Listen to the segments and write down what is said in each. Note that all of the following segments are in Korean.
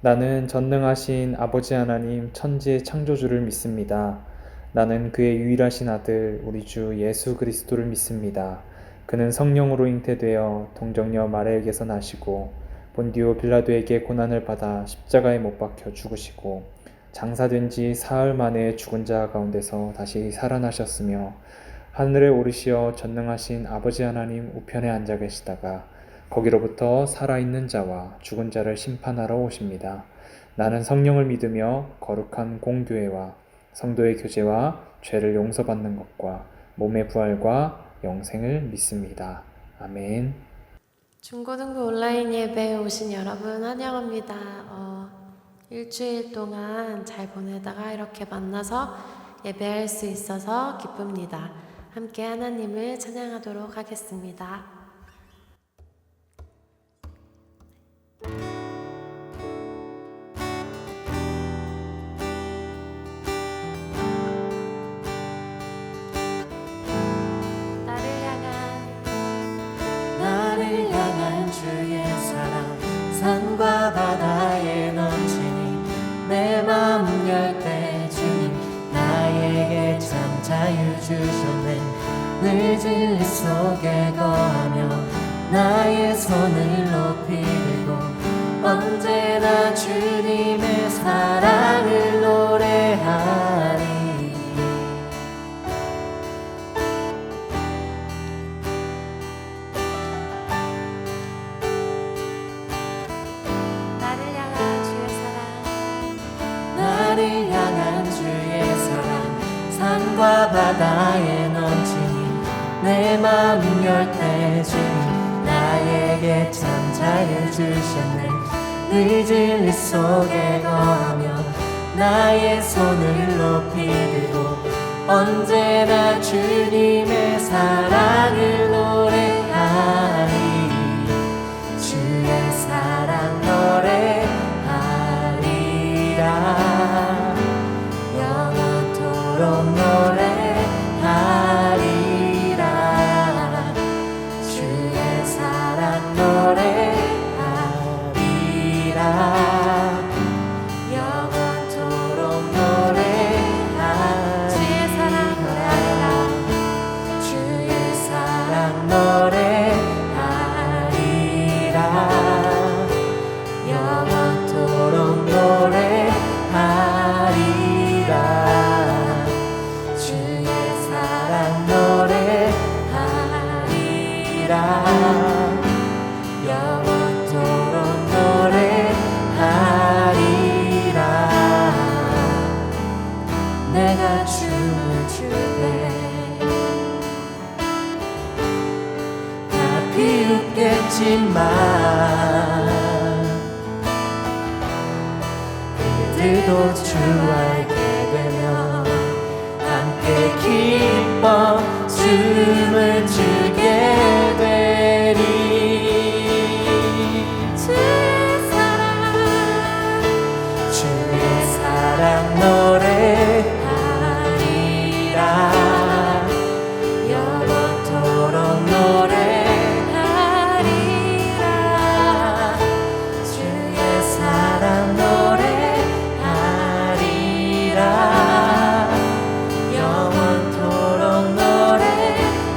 나는 전능하신 아버지 하나님 천지의 창조주를 믿습니다. 나는 그의 유일하신 아들 우리 주 예수 그리스도를 믿습니다. 그는 성령으로 잉태되어 동정녀 마리아에게서 나시고 본디오 빌라도에게 고난을 받아 십자가에 못 박혀 죽으시고 장사된 지 사흘 만에 죽은 자 가운데서 다시 살아나셨으며 하늘에 오르시어 전능하신 아버지 하나님 우편에 앉아 계시다가 거기로부터 살아있는 자와 죽은 자를 심판하러 오십니다. 나는 성령을 믿으며 거룩한 공교회와 성도의 교제와 죄를 용서받는 것과 몸의 부활과 영생을 믿습니다. 아멘. 중고등부 온라인 예배에 오신 여러분 환영합니다. 일주일 동안 잘 보내다가 이렇게 만나서 예배할 수 있어서 기쁩니다. 함께 하나님을 찬양하도록 하겠습니다. 나를 향한 주의 사랑 산과 바다에 넘치니 내 마음 열 때 주님 나에게 참 자유 주셨네. 늘 진리 속에 거하며 나의 손을 높이 들고 언제나 주님의 사랑을 노래하리. 나를 향한 주의 사랑 산과 바다에 넘치니 내 마음 열 때 주님 나에게 참 자유 주셨네. 늘 진리 속에 거하며 나의 손을 높이 들고 언제나 주님의 사랑을 노래하리. 주의 사랑 노래하리라. 영원토록 노래하리라. 주의 사랑 노래하리라. 영원토록 노래하리라. 주의 사랑 노래하리라. 영원토록 노래하리라. 주의 사랑 노래하리라. 영원토록 노래하리라. 내가 춤을 출때 다 비웃겠지만 그들도 주 알게 되면 함께 기뻐 춤을 추게 되리. 주의 사랑 노래하리라. 영원토록 노래하리라. 주의 사랑 노래하리라. 영원토록 노래하리라.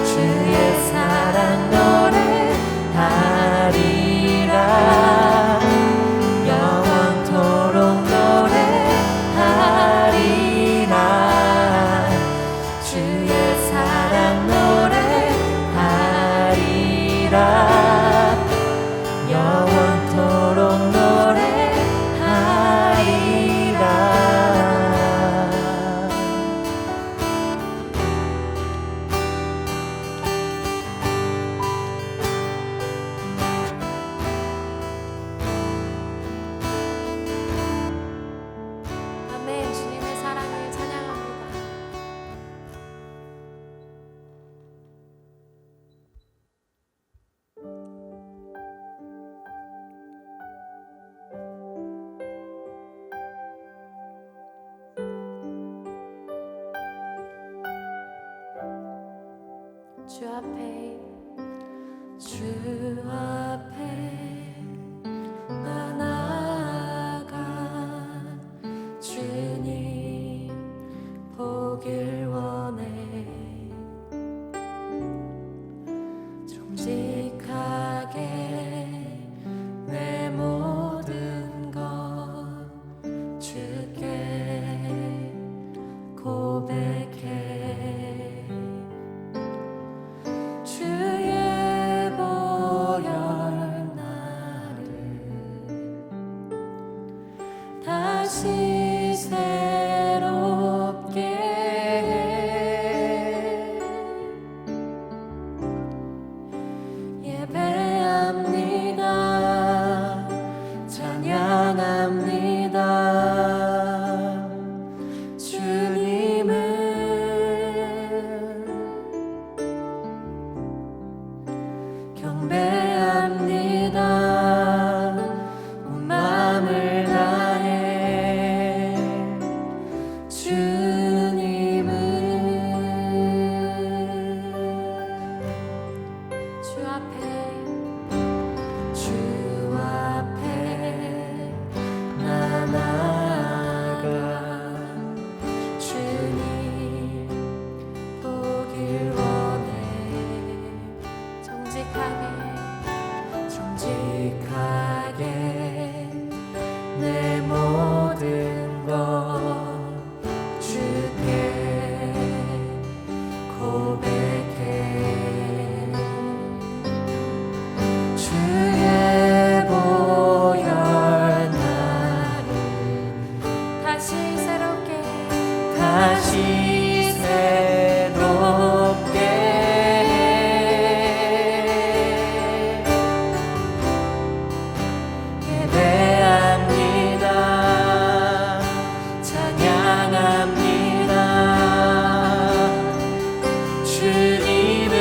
주의 사랑 노래하리라. 영원토록 노래하리라. 주의 사랑 노래하리라. 영원토록 노래하리라. 아멘. 주님의 사랑을 찬양합니다. 주 앞에 다시 새롭게 해. 예배합니다. 찬양합니다. 주님을 경배합니다. 온 마음을 다해 주님을 주 앞에 나 나아가 주님 보길 원해. 정직하게 내 모든 것 주께 고백해. 주의 보혈 나를 다시 새롭게 예배합니다. 찬양합니다. 주님을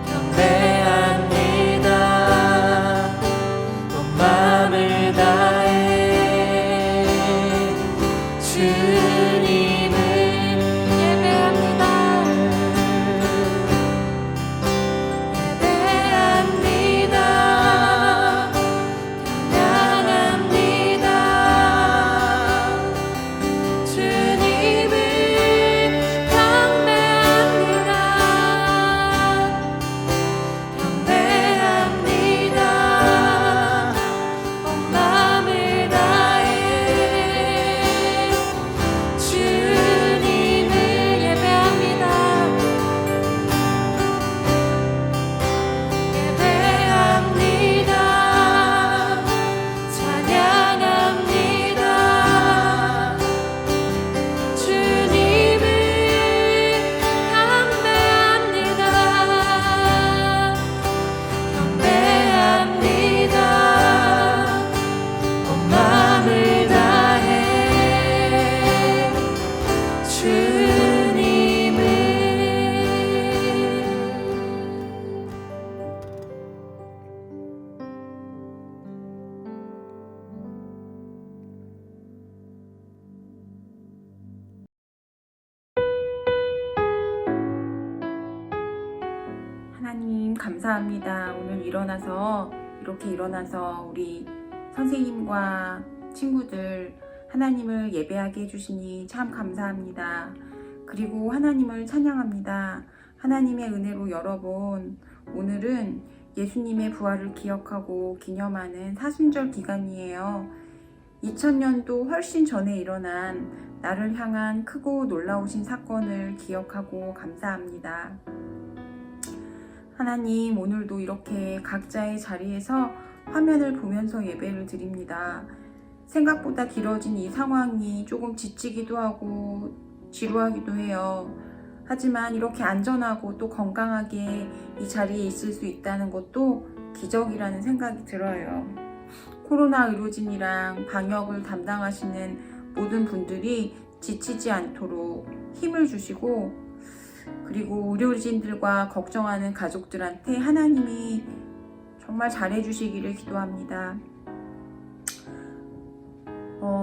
경배합니다. 온 마음을 다해 주님을 예배합니다. 예배합니다. 찬양합니다. 주님을 경배합니다. 경배합니다. 온 마음을 다해 주님을 예배합니다. 예배합니다. 찬양합니다. 주님을 경배합니다. 경배합니다. 온 마음을 다해 주님을. 하나님 감사합니다. 오늘 이렇게 일어나서 우리 선생님과 친구들 하나님을 예배하게 해주시니 참 감사합니다. 그리고 하나님을 찬양합니다. 하나님의 은혜로 여러분, 오늘은 예수님의 부활을 기억하고 기념하는 사순절 기간이에요. 2000년도 훨씬 전에 일어난 나를 향한 크고 놀라우신 사건을 기억하고 감사합니다. 하나님, 오늘도 이렇게 각자의 자리에서 화면을 보면서 예배를 드립니다. 생각보다 길어진 이 상황이 조금 지치기도 하고 지루하기도 해요. 하지만 이렇게 안전하고 또 건강하게 이 자리에 있을 수 있다는 것도 기적이라는 생각이 들어요. 코로나 의료진이랑 방역을 담당하시는 모든 분들이 지치지 않도록 힘을 주시고, 그리고 의료진들과 걱정하는 가족들한테 하나님이 정말 잘해주시기를 기도합니다.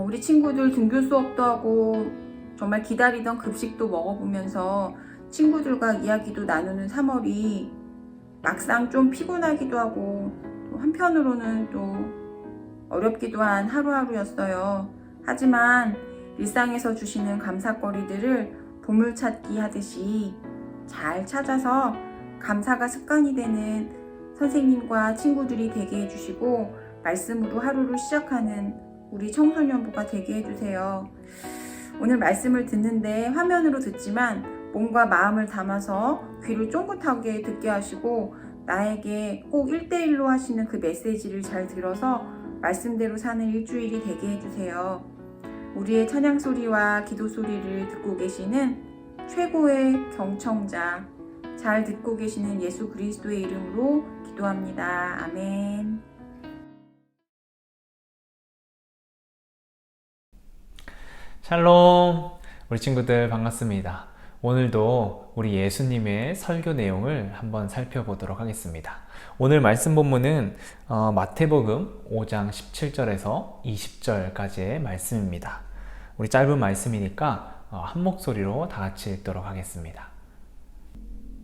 우리 친구들 등교 수업도 하고 정말 기다리던 급식도 먹어보면서 친구들과 이야기도 나누는 3월이 막상 좀 피곤하기도 하고 또 한편으로는 또 어렵기도 한 하루하루였어요. 하지만 일상에서 주시는 감사거리들을 보물찾기 하듯이 잘 찾아서 감사가 습관이 되는 선생님과 친구들이 되게 해주시고 말씀으로 하루를 시작하는 우리 청소년부가 되게 해주세요. 오늘 말씀을 듣는데 화면으로 듣지만 몸과 마음을 담아서 귀를 쫑긋하게 듣게 하시고 나에게 꼭 1대1로 하시는 그 메시지를 잘 들어서 말씀대로 사는 일주일이 되게 해주세요. 우리의 찬양 소리와 기도 소리를 듣고 계시는 최고의 경청자, 잘 듣고 계시는 예수 그리스도의 이름으로 기도합니다. 아멘. 샬롬! 우리 친구들 반갑습니다. 오늘도 우리 예수님의 설교 내용을 한번 살펴보도록 하겠습니다. 오늘 말씀 본문은 마태복음 5장 17절에서 20절까지의 말씀입니다. 우리 짧은 말씀이니까 한 목소리로 다 같이 읽도록 하겠습니다.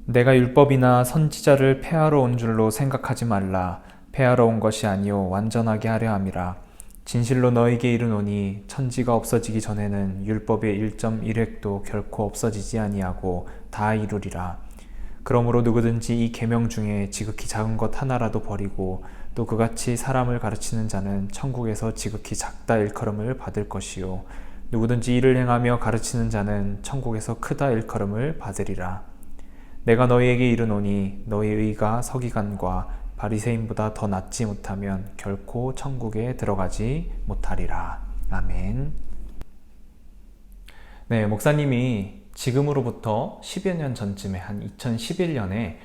내가 율법이나 선지자를 폐하러 온 줄로 생각하지 말라. 폐하러 온 것이 아니요 완전하게 하려 함이라. 진실로 너에게 이르노니 천지가 없어지기 전에는 율법의 1.1획도 결코 없어지지 아니하고 다 이루리라. 그러므로 누구든지 이 계명 중에 지극히 작은 것 하나라도 버리고 또 그같이 사람을 가르치는 자는 천국에서 지극히 작다 일컬음을 받을 것이요 누구든지 이를 행하며 가르치는 자는 천국에서 크다 일컬음을 받으리라. 내가 너희에게 이르노니 너희 의가 서기관과 바리새인보다 더 낫지 못하면 결코 천국에 들어가지 못하리라. 아멘. 네, 목사님이 지금으로부터 10여 년 전쯤에 한 2011년에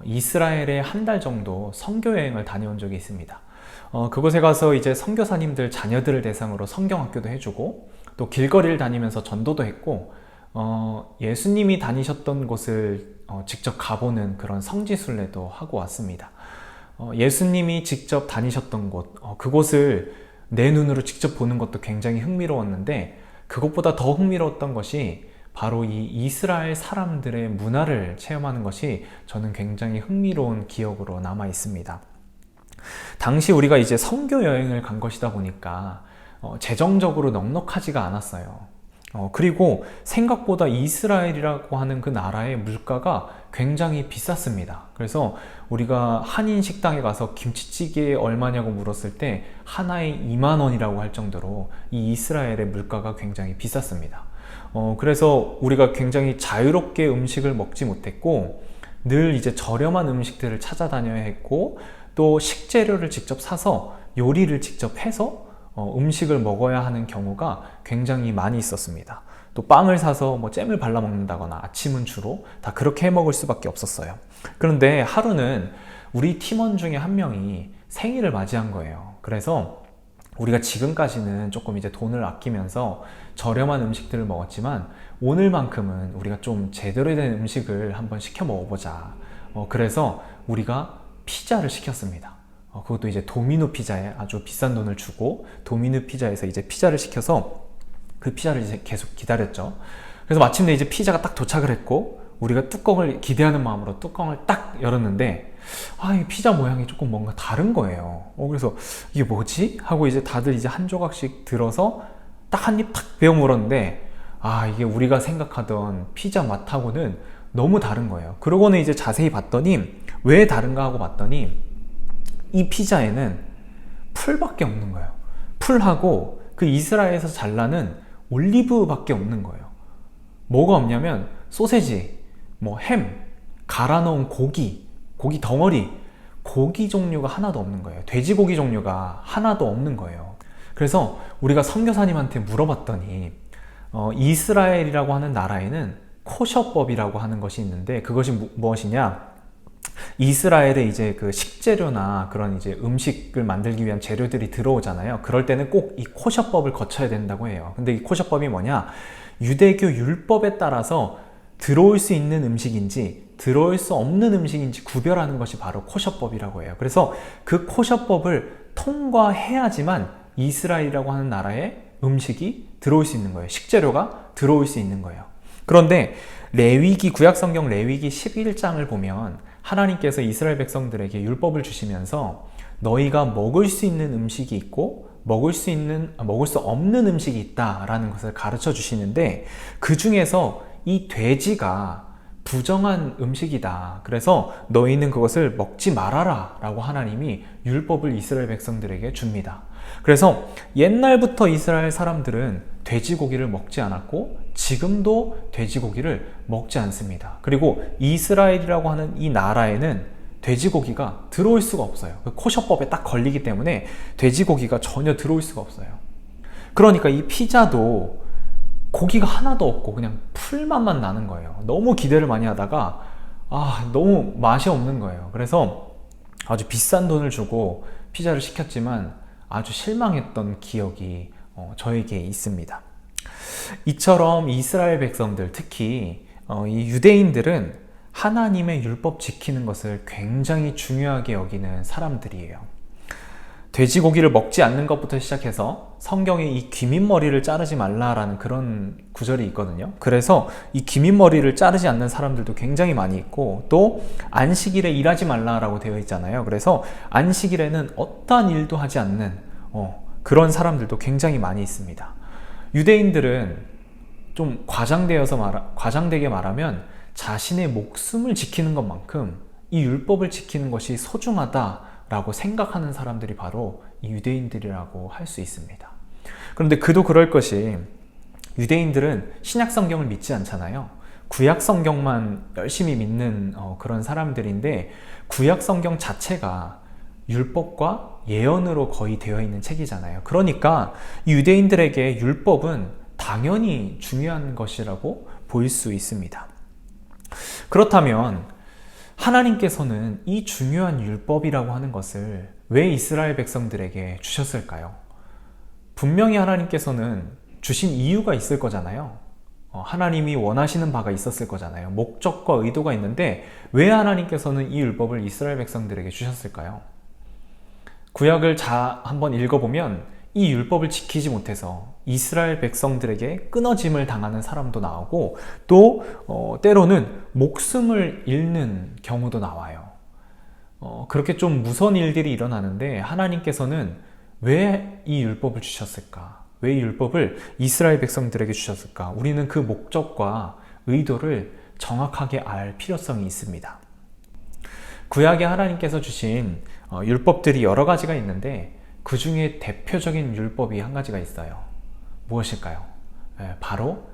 이스라엘에 한 달 정도 선교 여행을 다녀온 적이 있습니다. 그곳에 가서 이제 선교사님들 자녀들을 대상으로 성경학교도 해주고 또 길거리를 다니면서 전도도 했고 예수님이 다니셨던 곳을 직접 가보는 그런 성지순례도 하고 왔습니다. 예수님이 직접 다니셨던 곳, 그곳을 내 눈으로 직접 보는 것도 굉장히 흥미로웠는데 그것보다 더 흥미로웠던 것이 바로 이 이스라엘 사람들의 문화를 체험하는 것이 저는 굉장히 흥미로운 기억으로 남아 있습니다. 당시 우리가 이제 선교 여행을 간 것이다 보니까 재정적으로 넉넉하지가 않았어요. 그리고 생각보다 이스라엘이라고 하는 그 나라의 물가가 굉장히 비쌌습니다. 그래서 우리가 한인 식당에 가서 김치찌개 얼마냐고 물었을 때 하나에 2만 원이라고 할 정도로 이 이스라엘의 물가가 굉장히 비쌌습니다. 그래서 우리가 굉장히 자유롭게 음식을 먹지 못했고 늘 이제 저렴한 음식들을 찾아다녀야 했고 또 식재료를 직접 사서 요리를 직접 해서 음식을 먹어야 하는 경우가 굉장히 많이 있었습니다. 또 빵을 사서 뭐 잼을 발라 먹는다거나 아침은 주로 다 그렇게 해 먹을 수밖에 없었어요. 그런데 하루는 우리 팀원 중에 한 명이 생일을 맞이한 거예요. 그래서 우리가 지금까지는 조금 이제 돈을 아끼면서 저렴한 음식들을 먹었지만 오늘만큼은 우리가 좀 제대로 된 음식을 한번 시켜 먹어보자. 그래서 우리가 피자를 시켰습니다. 그것도 이제 도미노 피자에 아주 비싼 돈을 주고 도미노 피자에서 이제 피자를 시켜서 그 피자를 이제 계속 기다렸죠. 그래서 마침내 이제 피자가 딱 도착을 했고 우리가 뚜껑을 기대하는 마음으로 뚜껑을 딱 열었는데 이 피자 모양이 조금 뭔가 다른 거예요. 그래서 이게 뭐지? 하고 이제 다들 이제 한 조각씩 들어서 딱 한 입 탁 베어 물었는데 이게 우리가 생각하던 피자 맛하고는 너무 다른 거예요. 그러고는 이제 자세히 봤더니 왜 다른가 하고 봤더니 이 피자에는 풀밖에 없는 거예요. 풀하고 그 이스라엘에서 잘 나는 올리브밖에 없는 거예요. 뭐가 없냐면 소세지, 햄, 갈아 넣은 고기 덩어리, 고기 종류가 하나도 없는 거예요. 돼지고기 종류가 하나도 없는 거예요. 그래서 우리가 선교사님한테 물어봤더니 이스라엘이라고 하는 나라에는 코셔법이라고 하는 것이 있는데 그것이 무엇이냐? 이스라엘에 이제 그 식재료나 그런 이제 음식을 만들기 위한 재료들이 들어오잖아요. 그럴 때는 꼭 이 코셔법을 거쳐야 된다고 해요. 근데 이 코셔법이 뭐냐? 유대교 율법에 따라서 들어올 수 있는 음식인지 들어올 수 없는 음식인지 구별하는 것이 바로 코셔법이라고 해요. 그래서 그 코셔법을 통과해야지만 이스라엘이라고 하는 나라에 음식이 들어올 수 있는 거예요. 식재료가 들어올 수 있는 거예요. 그런데 레위기, 구약성경 레위기 11장을 보면 하나님께서 이스라엘 백성들에게 율법을 주시면서 너희가 먹을 수 있는 음식이 있고 먹을 수 없는 음식이 있다라는 것을 가르쳐 주시는데 그 중에서 이 돼지가 부정한 음식이다. 그래서 너희는 그것을 먹지 말아라 라고 하나님이 율법을 이스라엘 백성들에게 줍니다. 그래서 옛날부터 이스라엘 사람들은 돼지고기를 먹지 않았고 지금도 돼지고기를 먹지 않습니다. 그리고 이스라엘이라고 하는 이 나라에는 돼지고기가 들어올 수가 없어요. 그 코셔법에 딱 걸리기 때문에 돼지고기가 전혀 들어올 수가 없어요. 그러니까 이 피자도 고기가 하나도 없고 그냥 풀맛만 나는 거예요. 너무 기대를 많이 하다가 너무 맛이 없는 거예요. 그래서 아주 비싼 돈을 주고 피자를 시켰지만 아주 실망했던 기억이 저에게 있습니다. 이처럼 이스라엘 백성들, 특히 이 유대인들은 하나님의 율법 지키는 것을 굉장히 중요하게 여기는 사람들이에요. 돼지고기를 먹지 않는 것부터 시작해서 성경에 이 귀밑머리를 자르지 말라라는 그런 구절이 있거든요. 그래서 이 귀밑머리를 자르지 않는 사람들도 굉장히 많이 있고, 또 안식일에 일하지 말라라고 되어 있잖아요. 그래서 안식일에는 어떠한 일도 하지 않는 그런 사람들도 굉장히 많이 있습니다. 유대인들은 좀 과장되게 말하면 자신의 목숨을 지키는 것만큼 이 율법을 지키는 것이 소중하다라고 생각하는 사람들이 바로 이 유대인들이라고 할 수 있습니다. 그런데 그도 그럴 것이, 유대인들은 신약 성경을 믿지 않잖아요. 구약 성경만 열심히 믿는 그런 사람들인데, 구약 성경 자체가 율법과 예언으로 거의 되어 있는 책이잖아요. 그러니까 유대인들에게 율법은 당연히 중요한 것이라고 보일 수 있습니다. 그렇다면 하나님께서는 이 중요한 율법이라고 하는 것을 왜 이스라엘 백성들에게 주셨을까요? 분명히 하나님께서는 주신 이유가 있을 거잖아요. 하나님이 원하시는 바가 있었을 거잖아요. 목적과 의도가 있는데 왜 하나님께서는 이 율법을 이스라엘 백성들에게 주셨을까요? 구약을 한번 읽어보면 이 율법을 지키지 못해서 이스라엘 백성들에게 끊어짐을 당하는 사람도 나오고, 또 때로는 목숨을 잃는 경우도 나와요. 그렇게 좀 무서운 일들이 일어나는데 하나님께서는 왜 이 율법을 주셨을까? 왜 이 율법을 이스라엘 백성들에게 주셨을까? 우리는 그 목적과 의도를 정확하게 알 필요성이 있습니다. 구약에 하나님께서 주신 율법들이 여러 가지가 있는데, 그 중에 대표적인 율법이 한 가지가 있어요. 무엇일까요? 바로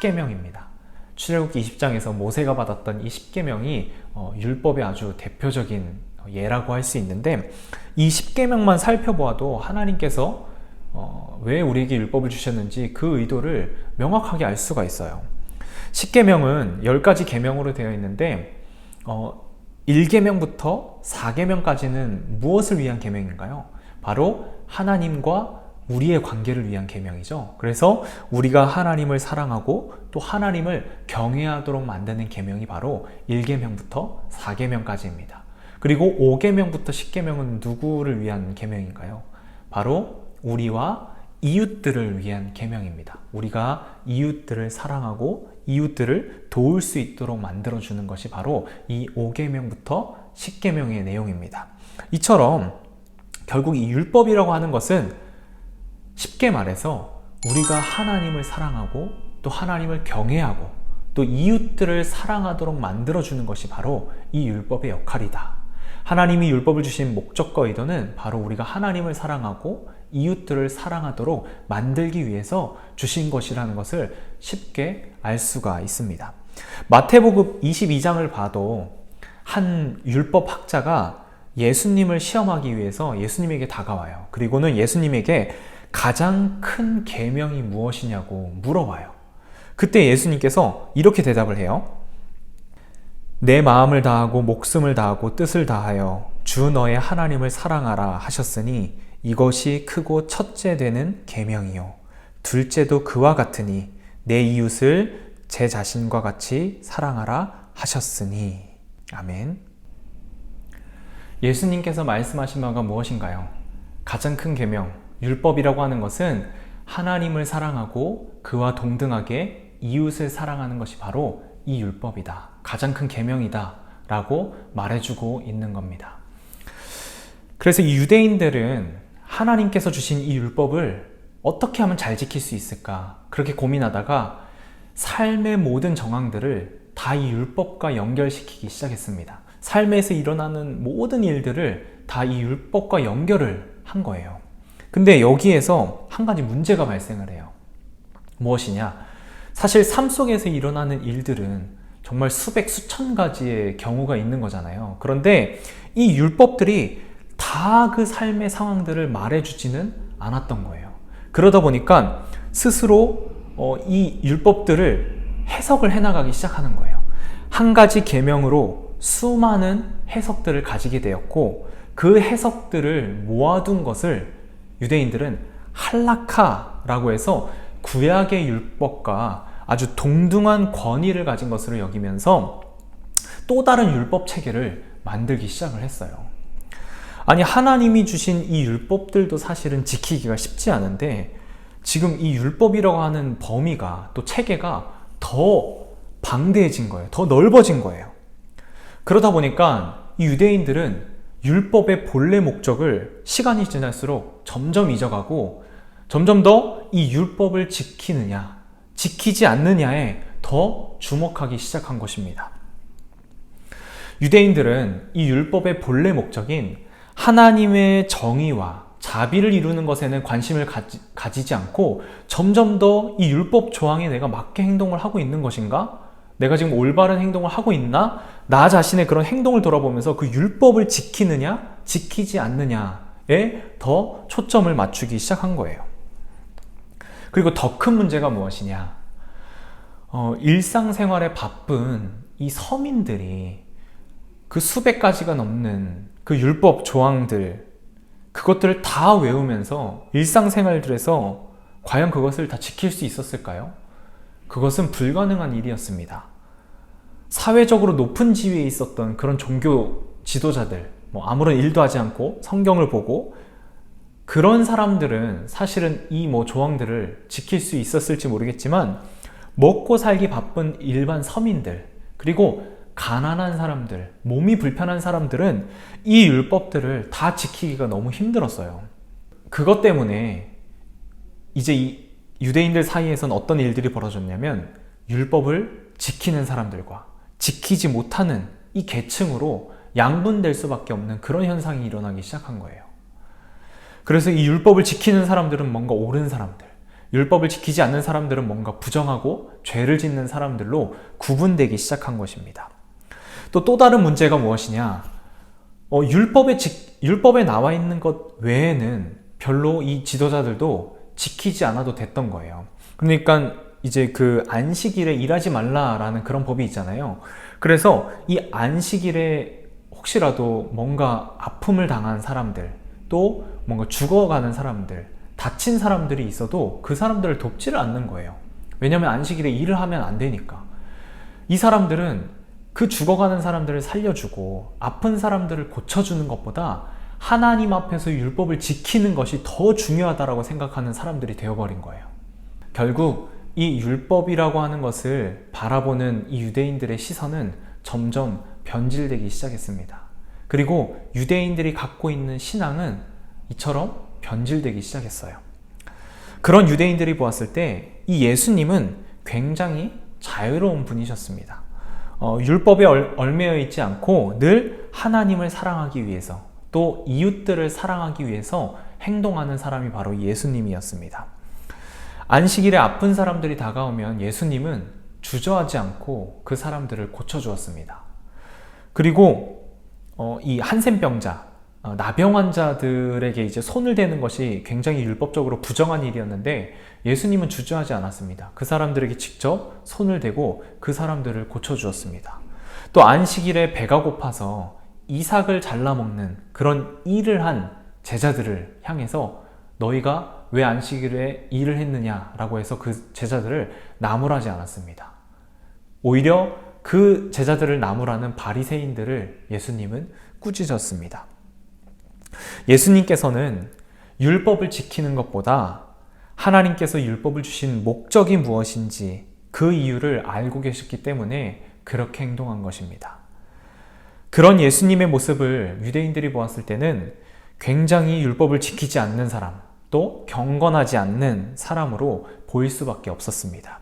십계명입니다. 출애굽기 20장에서 모세가 받았던 이 십계명이 율법의 아주 대표적인 예라고 할 수 있는데, 이 십계명만 살펴보아도 하나님께서 왜 우리에게 율법을 주셨는지 그 의도를 명확하게 알 수가 있어요. 십계명은 10가지 계명으로 되어 있는데 1계명부터 4계명까지는 무엇을 위한 계명인가요? 바로 하나님과 우리의 관계를 위한 계명이죠. 그래서 우리가 하나님을 사랑하고 또 하나님을 경외하도록 만드는 계명이 바로 1계명부터 4계명까지입니다. 그리고 5계명부터 10계명은 누구를 위한 계명인가요? 바로 우리와 이웃들을 위한 계명입니다. 우리가 이웃들을 사랑하고 이웃들을 도울 수 있도록 만들어주는 것이 바로 이 5계명부터 10계명의 내용입니다. 이처럼 결국 이 율법이라고 하는 것은 쉽게 말해서 우리가 하나님을 사랑하고 또 하나님을 경외하고 또 이웃들을 사랑하도록 만들어주는 것이 바로 이 율법의 역할이다. 하나님이 율법을 주신 목적과 의도는 바로 우리가 하나님을 사랑하고 이웃들을 사랑하도록 만들기 위해서 주신 것이라는 것을 쉽게 알 수가 있습니다. 마태복음 22장을 봐도 한 율법학자가 예수님을 시험하기 위해서 예수님에게 다가와요. 그리고는 예수님에게 가장 큰 계명이 무엇이냐고 물어봐요. 그때 예수님께서 이렇게 대답을 해요. 내 마음을 다하고 목숨을 다하고 뜻을 다하여 주 너의 하나님을 사랑하라 하셨으니 이것이 크고 첫째 되는 계명이요 둘째도 그와 같으니 내 이웃을 제 자신과 같이 사랑하라 하셨으니. 아멘. 예수님께서 말씀하신 바가 무엇인가요? 가장 큰 계명, 율법이라고 하는 것은 하나님을 사랑하고 그와 동등하게 이웃을 사랑하는 것이 바로 이 율법이다. 가장 큰 계명이다 라고 말해주고 있는 겁니다. 그래서 이 유대인들은 하나님께서 주신 이 율법을 어떻게 하면 잘 지킬 수 있을까? 그렇게 고민하다가 삶의 모든 정황들을 다 이 율법과 연결시키기 시작했습니다. 삶에서 일어나는 모든 일들을 다 이 율법과 연결을 한 거예요. 근데 여기에서 한 가지 문제가 발생을 해요. 무엇이냐? 사실 삶 속에서 일어나는 일들은 정말 수백 수천 가지의 경우가 있는 거잖아요. 그런데 이 율법들이 다 그 삶의 상황들을 말해주지는 않았던 거예요. 그러다 보니까 스스로 이 율법들을 해석을 해나가기 시작하는 거예요. 한 가지 계명으로 수많은 해석들을 가지게 되었고, 그 해석들을 모아둔 것을 유대인들은 할라카라고 해서 구약의 율법과 아주 동등한 권위를 가진 것으로 여기면서 또 다른 율법 체계를 만들기 시작을 했어요. 아니, 하나님이 주신 이 율법들도 사실은 지키기가 쉽지 않은데 지금 이 율법이라고 하는 범위가, 또 체계가 더 방대해진 거예요. 더 넓어진 거예요. 그러다 보니까 이 유대인들은 율법의 본래 목적을 시간이 지날수록 점점 잊어가고, 점점 더 이 율법을 지키느냐 지키지 않느냐에 더 주목하기 시작한 것입니다. 유대인들은 이 율법의 본래 목적인 하나님의 정의와 자비를 이루는 것에는 관심을 가지지 않고, 점점 더 이 율법 조항에 내가 맞게 행동을 하고 있는 것인가? 내가 지금 올바른 행동을 하고 있나? 나 자신의 그런 행동을 돌아보면서 그 율법을 지키느냐 지키지 않느냐에 더 초점을 맞추기 시작한 거예요. 그리고 더 큰 문제가 무엇이냐? 일상생활에 바쁜 이 서민들이 그 수백 가지가 넘는 그 율법 조항들, 그것들을 다 외우면서 일상생활들에서 과연 그것을 다 지킬 수 있었을까요? 그것은 불가능한 일이었습니다. 사회적으로 높은 지위에 있었던 그런 종교 지도자들, 아무런 일도 하지 않고 성경을 보고, 그런 사람들은 사실은 이 조항들을 지킬 수 있었을지 모르겠지만, 먹고 살기 바쁜 일반 서민들, 그리고 가난한 사람들, 몸이 불편한 사람들은 이 율법들을 다 지키기가 너무 힘들었어요. 그것 때문에 이제 이 유대인들 사이에선 어떤 일들이 벌어졌냐면, 율법을 지키는 사람들과 지키지 못하는 이 계층으로 양분될 수밖에 없는 그런 현상이 일어나기 시작한 거예요. 그래서 이 율법을 지키는 사람들은 뭔가 옳은 사람들, 율법을 지키지 않는 사람들은 뭔가 부정하고 죄를 짓는 사람들로 구분되기 시작한 것입니다. 또 다른 문제가 무엇이냐? 율법에 나와 있는 것 외에는 별로 이 지도자들도 지키지 않아도 됐던 거예요. 그러니까 이제 그 안식일에 일하지 말라라는 그런 법이 있잖아요. 그래서 이 안식일에 혹시라도 뭔가 아픔을 당한 사람들, 또 뭔가 죽어가는 사람들, 다친 사람들이 있어도 그 사람들을 돕지를 않는 거예요. 왜냐하면 안식일에 일을 하면 안 되니까. 이 사람들은 그 죽어가는 사람들을 살려주고 아픈 사람들을 고쳐주는 것보다 하나님 앞에서 율법을 지키는 것이 더 중요하다고 생각하는 사람들이 되어버린 거예요. 결국 이 율법이라고 하는 것을 바라보는 이 유대인들의 시선은 점점 변질되기 시작했습니다. 그리고 유대인들이 갖고 있는 신앙은 이처럼 변질되기 시작했어요. 그런 유대인들이 보았을 때 이 예수님은 굉장히 자유로운 분이셨습니다. 율법에 얽매여 있지 않고 늘 하나님을 사랑하기 위해서, 또 이웃들을 사랑하기 위해서 행동하는 사람이 바로 예수님이었습니다. 안식일에 아픈 사람들이 다가오면 예수님은 주저하지 않고 그 사람들을 고쳐주었습니다. 그리고 이 한센병자, 나병 환자들에게 이제 손을 대는 것이 굉장히 율법적으로 부정한 일이었는데 예수님은 주저하지 않았습니다. 그 사람들에게 직접 손을 대고 그 사람들을 고쳐주었습니다. 또 안식일에 배가 고파서 이삭을 잘라먹는 그런 일을 한 제자들을 향해서 너희가 왜 안식일에 일을 했느냐라고 해서 그 제자들을 나무라지 않았습니다. 오히려 그 제자들을 나무라는 바리새인들을 예수님은 꾸짖었습니다. 예수님께서는 율법을 지키는 것보다 하나님께서 율법을 주신 목적이 무엇인지 그 이유를 알고 계셨기 때문에 그렇게 행동한 것입니다. 그런 예수님의 모습을 유대인들이 보았을 때는 굉장히 율법을 지키지 않는 사람, 또 경건하지 않는 사람으로 보일 수밖에 없었습니다.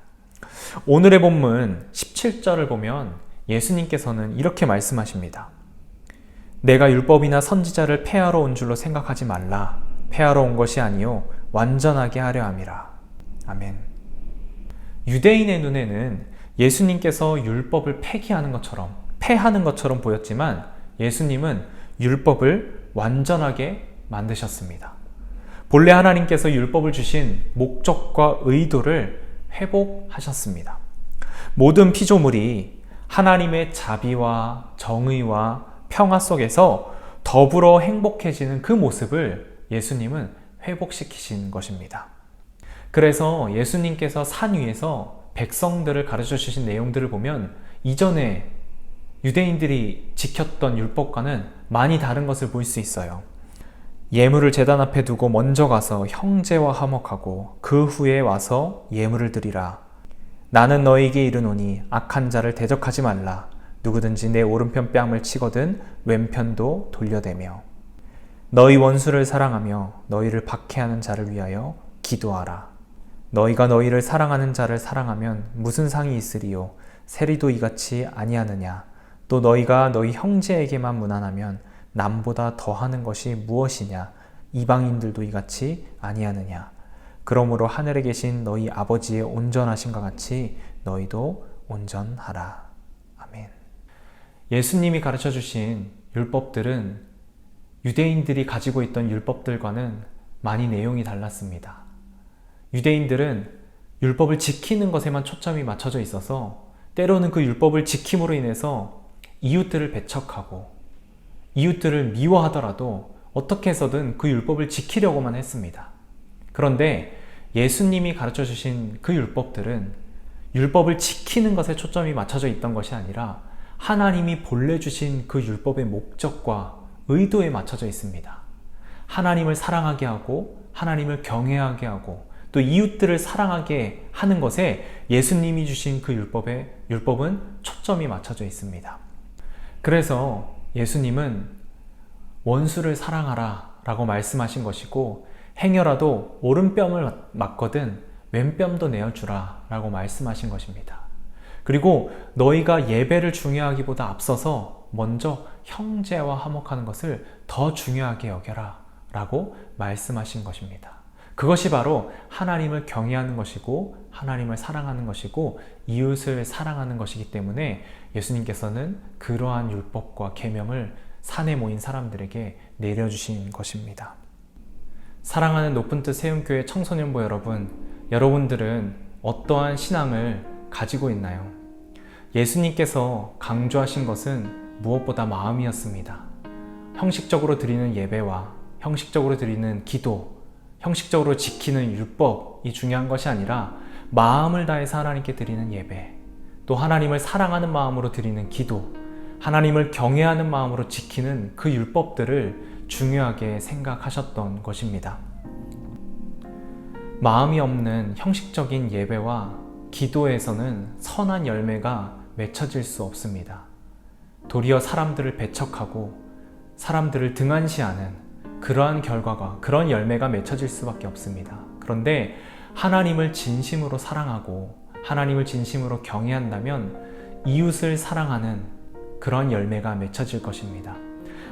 오늘의 본문 17절을 보면 예수님께서는 이렇게 말씀하십니다. 내가 율법이나 선지자를 폐하러 온 줄로 생각하지 말라. 폐하러 온 것이 아니요 완전하게 하려 함이라. 아멘. 유대인의 눈에는 예수님께서 율법을 폐하는 것처럼 보였지만 예수님은 율법을 완전하게 만드셨습니다. 본래 하나님께서 율법을 주신 목적과 의도를 회복하셨습니다. 모든 피조물이 하나님의 자비와 정의와 평화 속에서 더불어 행복해지는 그 모습을 예수님은 회복시키신 것입니다. 그래서 예수님께서 산 위에서 백성들을 가르쳐 주신 내용들을 보면 이전에 유대인들이 지켰던 율법과는 많이 다른 것을 볼 수 있어요. 예물을 제단 앞에 두고 먼저 가서 형제와 화목하고 그 후에 와서 예물을 드리라. 나는 너희에게 이르노니 악한 자를 대적하지 말라. 누구든지 내 오른편 뺨을 치거든 왼편도 돌려대며 너희 원수를 사랑하며 너희를 박해하는 자를 위하여 기도하라. 너희가 너희를 사랑하는 자를 사랑하면 무슨 상이 있으리요? 세리도 이같이 아니하느냐? 또 너희가 너희 형제에게만 무난하면 남보다 더하는 것이 무엇이냐? 이방인들도 이같이 아니하느냐? 그러므로 하늘에 계신 너희 아버지의 온전하심과 같이 너희도 온전하라. 아멘. 예수님이 가르쳐 주신 율법들은 유대인들이 가지고 있던 율법들과는 많이 내용이 달랐습니다. 유대인들은 율법을 지키는 것에만 초점이 맞춰져 있어서 때로는 그 율법을 지킴으로 인해서 이웃들을 배척하고 이웃들을 미워하더라도 어떻게 해서든 그 율법을 지키려고만 했습니다. 그런데 예수님이 가르쳐 주신 그 율법들은 율법을 지키는 것에 초점이 맞춰져 있던 것이 아니라 하나님이 본래 주신 그 율법의 목적과 의도에 맞춰져 있습니다. 하나님을 사랑하게 하고 하나님을 경외하게 하고 또 이웃들을 사랑하게 하는 것에 예수님이 주신 그 율법은 초점이 맞춰져 있습니다. 그래서 예수님은 원수를 사랑하라 라고 말씀하신 것이고 행여라도 오른뺨을 맞거든 왼뺨도 내어주라 라고 말씀하신 것입니다. 그리고 너희가 예배를 중요하기보다 앞서서 먼저 형제와 화목하는 것을 더 중요하게 여겨라 라고 말씀하신 것입니다. 그것이 바로 하나님을 경외하는 것이고 하나님을 사랑하는 것이고 이웃을 사랑하는 것이기 때문에 예수님께서는 그러한 율법과 계명을 산에 모인 사람들에게 내려주신 것입니다. 사랑하는 높은 뜻 세움교회 청소년부 여러분, 여러분들은 어떠한 신앙을 가지고 있나요? 예수님께서 강조하신 것은 무엇보다 마음이었습니다. 형식적으로 드리는 예배와 형식적으로 드리는 기도, 형식적으로 지키는 율법이 중요한 것이 아니라 마음을 다해서 하나님께 드리는 예배, 또 하나님을 사랑하는 마음으로 드리는 기도, 하나님을 경외하는 마음으로 지키는 그 율법들을 중요하게 생각하셨던 것입니다. 마음이 없는 형식적인 예배와 기도에서는 선한 열매가 맺혀질 수 없습니다. 도리어 사람들을 배척하고 사람들을 등한시하는 그러한 결과가, 그런 열매가 맺혀질 수밖에 없습니다. 그런데 하나님을 진심으로 사랑하고 하나님을 진심으로 경외한다면 이웃을 사랑하는 그런 열매가 맺혀질 것입니다.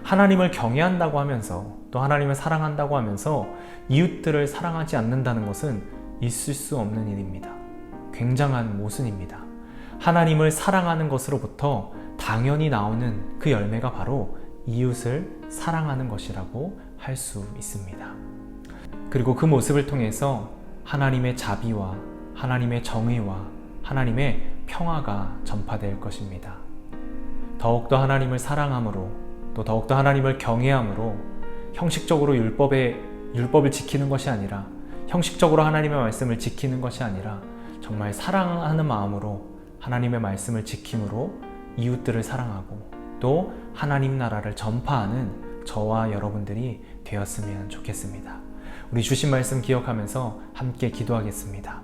하나님을 경외한다고 하면서 또 하나님을 사랑한다고 하면서 이웃들을 사랑하지 않는다는 것은 있을 수 없는 일입니다. 굉장한 모순입니다. 하나님을 사랑하는 것으로부터 당연히 나오는 그 열매가 바로 이웃을 사랑하는 것이라고 할 수 있습니다. 그리고 그 모습을 통해서 하나님의 자비와 하나님의 정의와 하나님의 평화가 전파될 것입니다. 더욱더 하나님을 사랑함으로 또 더욱더 하나님을 경외함으로 형식적으로 율법을 지키는 것이 아니라 형식적으로 하나님의 말씀을 지키는 것이 아니라 정말 사랑하는 마음으로 하나님의 말씀을 지킴으로 이웃들을 사랑하고 또 하나님 나라를 전파하는 저와 여러분들이 되었으면 좋겠습니다. 우리 주신 말씀 기억하면서 함께 기도하겠습니다.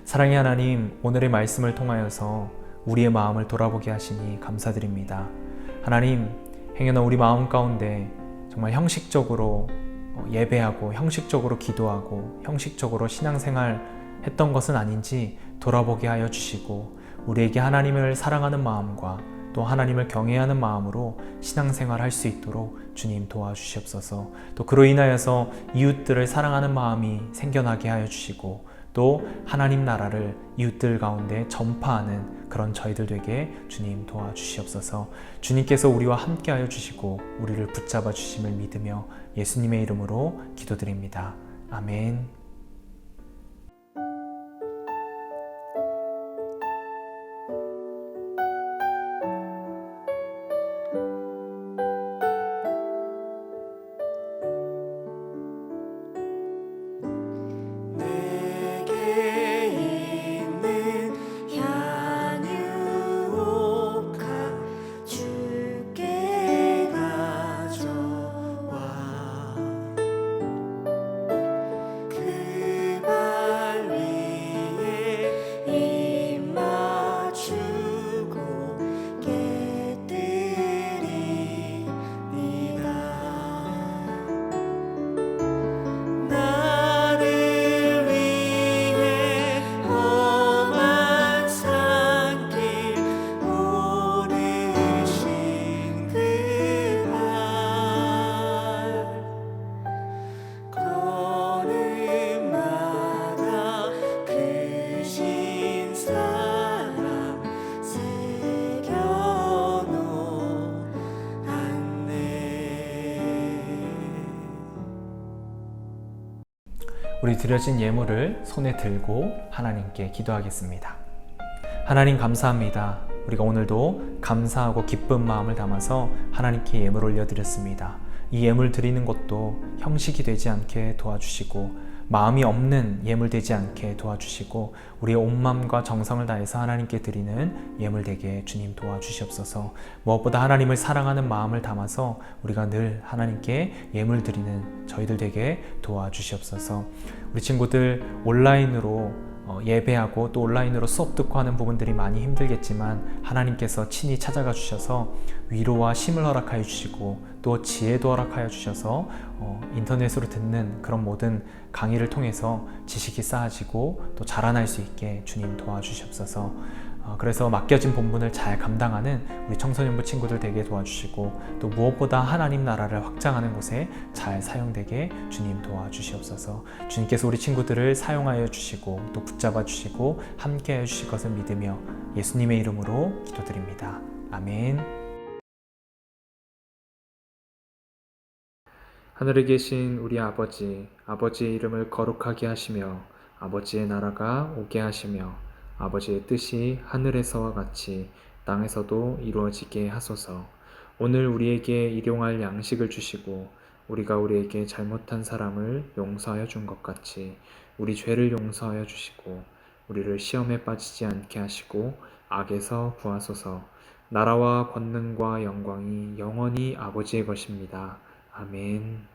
사랑의 하나님, 오늘의 말씀을 통하여서 우리의 마음을 돌아보게 하시니 감사드립니다. 하나님, 행여나 우리 마음 가운데 정말 형식적으로 예배하고 형식적으로 기도하고 형식적으로 신앙생활 했던 것은 아닌지 돌아보게 하여 주시고 우리에게 하나님을 사랑하는 마음과 또 하나님을 경외하는 마음으로 신앙생활 할 수 있도록 주님 도와주시옵소서. 또 그로 인하여서 이웃들을 사랑하는 마음이 생겨나게 하여 주시고 또 하나님 나라를 이웃들 가운데 전파하는 그런 저희들 되게 주님 도와주시옵소서. 주님께서 우리와 함께하여 주시고 우리를 붙잡아 주심을 믿으며 예수님의 이름으로 기도드립니다. 아멘. 내게 있는 향유옥화 주께 가져와 그 발 위에 입 맞추고 깨뜨리니라. 나를 위해 험한 산길 오르신 그발 걸음마다 그 신사랑 새겨놓았네. 우리 드려진 예물을 손에 들고 하나님께 기도하겠습니다. 하나님 감사합니다. 우리가 오늘도 감사하고 기쁜 마음을 담아서 하나님께 예물 올려드렸습니다. 이 예물 드리는 것도 형식이 되지 않게 도와주시고 마음이 없는 예물 되지 않게 도와주시고 우리의 온 마음과 정성을 다해서 하나님께 드리는 예물 되게 주님 도와주시옵소서. 무엇보다 하나님을 사랑하는 마음을 담아서 우리가 늘 하나님께 예물 드리는 저희들 되게 도와주시옵소서. 우리 친구들 온라인으로 예배하고 또 온라인으로 수업 듣고 하는 부분들이 많이 힘들겠지만 하나님께서 친히 찾아가 주셔서 위로와 힘을 허락하여 주시고 또 지혜도 허락하여 주셔서 인터넷으로 듣는 그런 모든 강의를 통해서 지식이 쌓아지고 또 자라날 수 있게 주님 도와주시옵소서. 그래서 맡겨진 본분을 잘 감당하는 우리 청소년부 친구들 되게 도와주시고 또 무엇보다 하나님 나라를 확장하는 곳에 잘 사용되게 주님 도와주시옵소서. 주님께서 우리 친구들을 사용하여 주시고 또 붙잡아 주시고 함께하여 주실 것을 믿으며 예수님의 이름으로 기도드립니다. 아멘. 하늘에 계신 우리 아버지, 아버지의 이름을 거룩하게 하시며 아버지의 나라가 오게 하시며 아버지의 뜻이 하늘에서와 같이 땅에서도 이루어지게 하소서. 오늘 우리에게 일용할 양식을 주시고 우리가 우리에게 잘못한 사람을 용서하여 준 것 같이 우리 죄를 용서하여 주시고 우리를 시험에 빠지지 않게 하시고 악에서 구하소서. 나라와 권능과 영광이 영원히 아버지의 것입니다. 아멘.